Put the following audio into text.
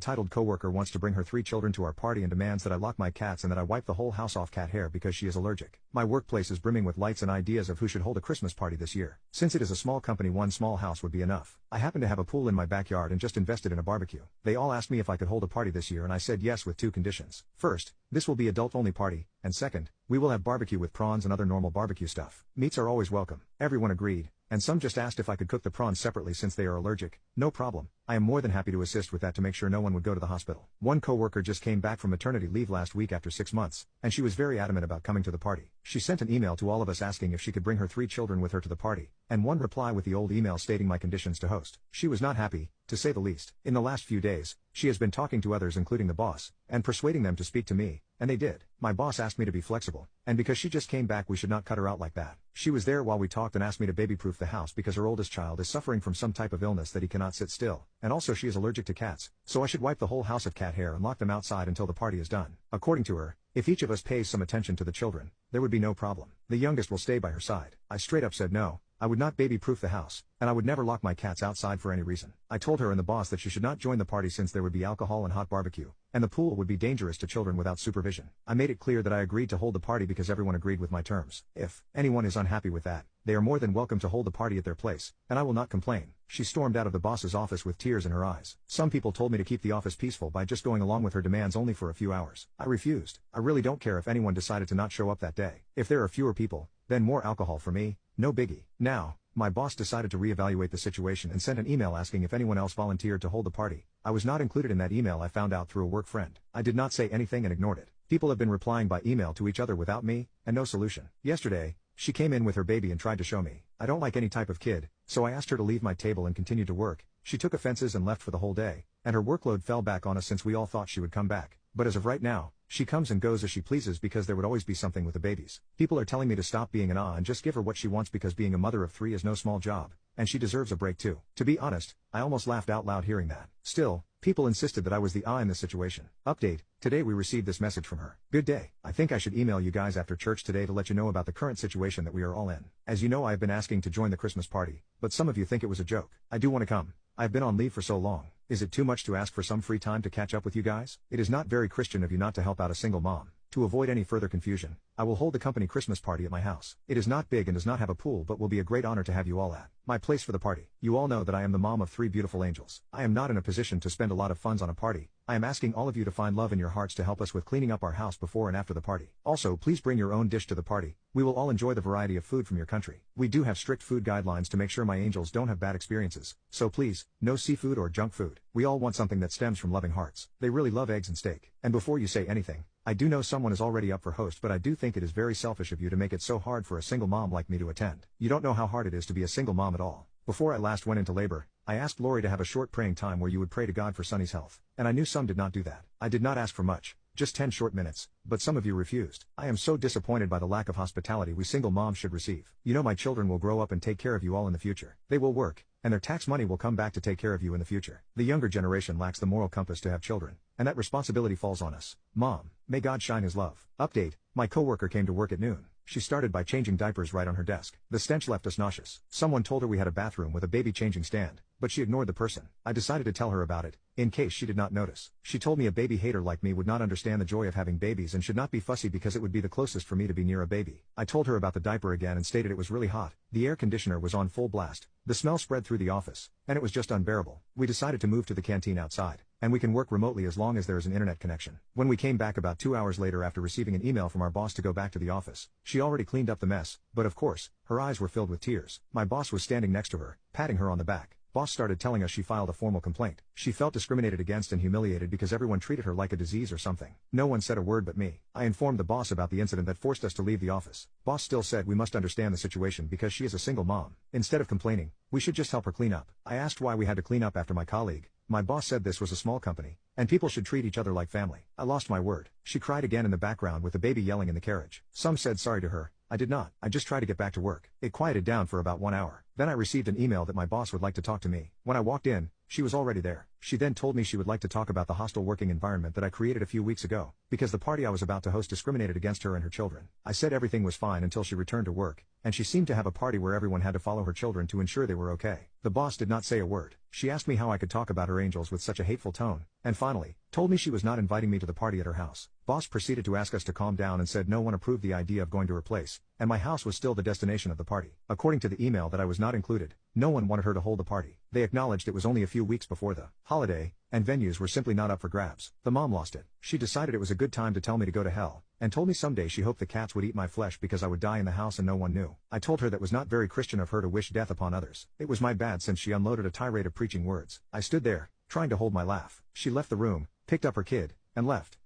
entitled coworker wants to bring her 3 children to our party and demands that I lock my cats and that I wipe the whole house off cat hair because she is allergic. My workplace is brimming with lights and ideas of who should hold a Christmas party this year. Since it is a small company, one small house would be enough. I happen to have a pool in my backyard and just invested in a barbecue. They all asked me if I could hold a party this year and I said yes with 2 conditions. First, this will be adult-only party, and second, we will have barbecue with prawns and other normal barbecue stuff. Meats are always welcome. Everyone agreed, and some just asked if I could cook the prawns separately since they are allergic. No problem. I am more than happy to assist with that to make sure no one would go to the hospital. One coworker just came back from maternity leave last week after 6 months, and she was very adamant about coming to the party. She sent an email to all of us asking if she could bring her 3 children with her to the party, and one reply with the old email stating my conditions to host. She was not happy, to say the least. In the last few days, she has been talking to others including the boss, and persuading them to speak to me, and they did. My boss asked me to be flexible, and because she just came back we should not cut her out like that. She was there while we talked and asked me to baby-proof the house because her oldest child is suffering from some type of illness that he cannot sit still, and also she is allergic to cats, so I should wipe the whole house of cat hair and lock them outside until the party is done. According to her, if each of us pays some attention to the children, there would be no problem. The youngest will stay by her side. I straight up said no. I would not baby-proof the house, and I would never lock my cats outside for any reason. I told her and the boss that she should not join the party since there would be alcohol and hot barbecue, and the pool would be dangerous to children without supervision. I made it clear that I agreed to hold the party because everyone agreed with my terms. If anyone is unhappy with that, they are more than welcome to hold the party at their place, and I will not complain. She stormed out of the boss's office with tears in her eyes. Some people told me to keep the office peaceful by just going along with her demands only for a few hours. I refused. I really don't care if anyone decided to not show up that day. If there are fewer people, then more alcohol for me, no biggie. Now, my boss decided to reevaluate the situation and sent an email asking if anyone else volunteered to hold the party. I was not included in that email. I found out through a work friend. I did not say anything and ignored it. People have been replying by email to each other without me, and no solution. Yesterday, she came in with her baby and tried to show me. I don't like any type of kid, so I asked her to leave my table and continue to work. She took offenses and left for the whole day, and her workload fell back on us since we all thought she would come back. But as of right now, she comes and goes as she pleases because there would always be something with the babies. People are telling me to stop being an and just give her what she wants because being a mother of 3 is no small job, and she deserves a break too. To be honest, I almost laughed out loud hearing that. Still, people insisted that I was the in this situation. Update, today we received this message from her. Good day. I think I should email you guys after church today to let you know about the current situation that we are all in. As you know, I have been asking to join the Christmas party, but some of you think it was a joke. I do want to come. I've been on leave for so long. Is it too much to ask for some free time to catch up with you guys? It is not very Christian of you not to help out a single mom. To avoid any further confusion, I will hold the company Christmas party at my house. It is not big and does not have a pool but will be a great honor to have you all at my place for the party. You all know that I am the mom of 3 beautiful angels. I am not in a position to spend a lot of funds on a party. I am asking all of you to find love in your hearts to help us with cleaning up our house before and after the party. Also, please bring your own dish to the party. We will all enjoy the variety of food from your country. We do have strict food guidelines to make sure my angels don't have bad experiences, so please, no seafood or junk food. We all want something that stems from loving hearts. They really love eggs and steak. And before you say anything, I do know someone is already up for host, but I do think it is very selfish of you to make it so hard for a single mom like me to attend. You don't know how hard it is to be a single mom at all. Before I last went into labor, I asked Lori to have a short praying time where you would pray to God for Sunny's health, and I knew some did not do that. I did not ask for much, just 10 short minutes, but some of you refused. I am so disappointed by the lack of hospitality we single moms should receive. You know my children will grow up and take care of you all in the future. They will work, and their tax money will come back to take care of you in the future. The younger generation lacks the moral compass to have children, and that responsibility falls on us. Mom, may God shine his love. Update, my coworker came to work at noon. She started by changing diapers right on her desk. The stench left us nauseous. Someone told her we had a bathroom with a baby changing stand, but she ignored the person. I decided to tell her about it, in case she did not notice. She told me a baby hater like me would not understand the joy of having babies and should not be fussy because it would be the closest for me to be near a baby. I told her about the diaper again and stated it was really hot. The air conditioner was on full blast. The smell spread through the office, and it was just unbearable. We decided to move to the canteen outside, and we can work remotely as long as there is an internet connection. When we came back about 2 hours later after receiving an email from our boss to go back to the office, she already cleaned up the mess, but of course, her eyes were filled with tears. My boss was standing next to her, patting her on the back. Boss started telling us she filed a formal complaint. She felt discriminated against and humiliated because everyone treated her like a disease or something. No one said a word but me. I informed the boss about the incident that forced us to leave the office. Boss still said we must understand the situation because she is a single mom. Instead of complaining, we should just help her clean up. I asked why we had to clean up after my colleague. My boss said this was a small company, and people should treat each other like family. I lost my word. She cried again in the background with the baby yelling in the carriage. Some said sorry to her. I did not. I just tried to get back to work. It quieted down for about 1 hour. Then I received an email that my boss would like to talk to me. When I walked in, she was already there. She then told me she would like to talk about the hostile working environment that I created a few weeks ago, because the party I was about to host discriminated against her and her children. I said everything was fine until she returned to work, and she seemed to have a party where everyone had to follow her children to ensure they were okay. The boss did not say a word. She asked me how I could talk about her angels with such a hateful tone, and finally, told me she was not inviting me to the party at her house. Boss proceeded to ask us to calm down and said no one approved the idea of going to her place, and my house was still the destination of the party. According to the email that I was not included, no one wanted her to hold the party. They acknowledged it was only a few weeks before the holiday, and venues were simply not up for grabs. The mom lost it. She decided it was a good time to tell me to go to hell, and told me someday she hoped the cats would eat my flesh because I would die in the house and no one knew. I told her that was not very Christian of her to wish death upon others. It was my bad since she unloaded a tirade of preaching words. I stood there, trying to hold my laugh. She left the room, picked up her kid, and left.